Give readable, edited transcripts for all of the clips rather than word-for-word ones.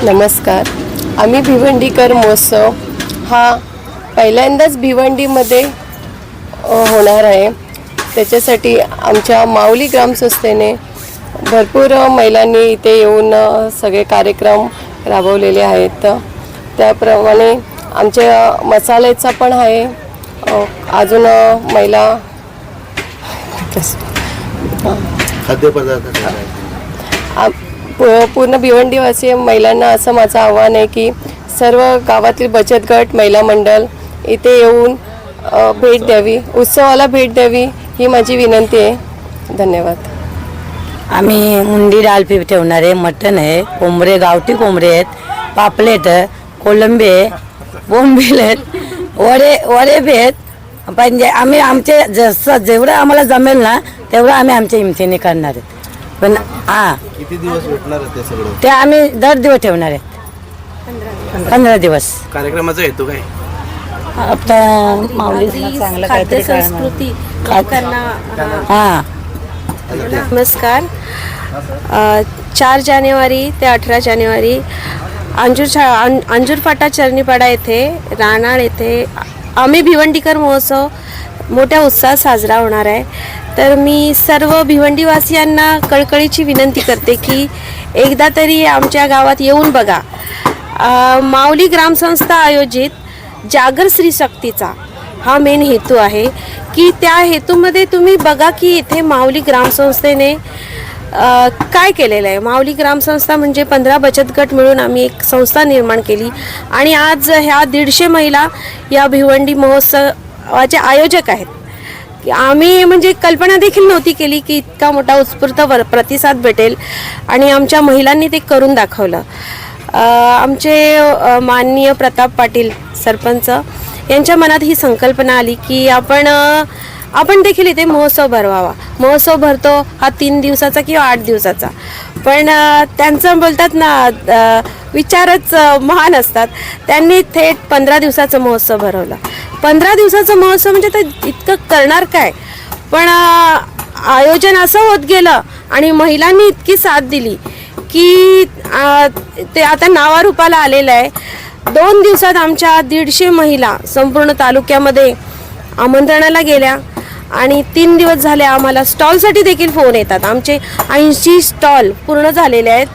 नमस्कार. आम्ही भिवंडीकर महोत्सव हा पहिल्यांदाच भिवंडीमध्ये होणार आहे. त्याच्यासाठी आमच्या माऊली ग्रामसंस्थेने भरपूर महिलांनी इथे येऊन सगळे कार्यक्रम राबवलेले आहेत. त्याप्रमाणे आमच्या मसाल्याचा पण आहे. अजून महिला खाद्यपदार्थ पूर्ण भिवंडीवासी महिलांना असं माझं आव्हान आहे की सर्व गावातील बचत गट महिला मंडळ इथे येऊन भेट द्यावी, उत्सवाला भेट द्यावी ही माझी विनंती आहे. धन्यवाद. आम्ही मुंडी डाळ ठेवणार आहे, मटण आहे, कोंबडे गावठी कोंबडे आहेत, पापलेट, कोलंबे, बोंबील आहेत, वडे बी आहेत. पण आम्ही आमचे जसं जेवढं आम्हाला जमेल ना तेवढं आम्ही आमच्या हिमतीने करणार आहेत. पण किती दिवस भेटणार ते सगळं? ते आम्ही दर दिवस ठेवणार आहेत, 15 दिवस. कार्यक्रमाचा हेतू काय? आता माऊलींना चांगलं काहीतरी संस्कृती नमस्कार. 4 जानेवारी ते 18 जानेवारी अंजूर फाटा चरणीपाडा येथे रानाळ येथे आम्ही भिवंडीकर महोत्सव मोठ्या उत्साहात साजरा होणार आहे. तर मी सर्व भिवंडीवासियांना कळकळीची विनंती करते की एकदा तरी आमच्या गावात येऊन बघा. माऊली ग्रामसंस्था आयोजित जागर स्त्री शक्तीचा हा मेन हेतू आहे की त्या हेतूमध्ये तुम्ही बघा की इथे माऊली ग्रामसंस्थेने काय केलेलं आहे. माऊली ग्रामसंस्था म्हणजे 15 बचत गट मिळून आम्ही एक संस्था निर्माण केली आणि आज ह्या 150 महिला या भिवंडी महोत्सवाचे आयोजक आहेत. आम्ही म्हणजे कल्पना देखील नव्हती केली की इतका मोठा उत्स्फूर्त प्रतिसाद भेटेल आणि आमच्या महिलांनी ते करून दाखवलं. आमचे माननीय प्रताप पाटील सरपंच यांच्या मनात ही संकल्पना आली की आपण देखील इथे महोत्सव भरवावा. महोत्सव भरतो हा 3 दिवसाचा किंवा 8 दिवसाचा, पण त्यांचं बोलतात ना विचारच महान असतात. त्यांनी थेट 15 दिवसाचा महोत्सव भरवला. 15 दिवसाचा महोत्सव म्हणजे तर इतकं करणार काय, पण आयोजन असं होत गेलं आणि महिलांनी इतकी साथ दिली की ते आता नावारूपाला आलेलं आहे. 2 दिवसात आमच्या 150 महिला संपूर्ण तालुक्यामध्ये आमंत्रणाला गेल्या आणि 3 दिवस झाले आम्हाला स्टॉलसाठी देखील फोन येतात. आमचे 80 स्टॉल पूर्ण झालेले आहेत.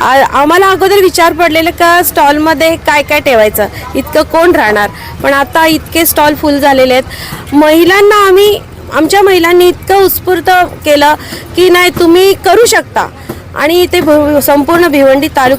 आम्हाला अगोदर विचार पडलेला का स्टॉलमध्ये काय काय ठेवायचं, इतकं कोण राहणार, पण आता इतके स्टॉल फुल झालेले आहेत. आमच्या महिलांनी इतकं उत्स्फूर्त केलं की नाही तुम्ही करू शकता आणि ते संपूर्ण भिवंडी तालुका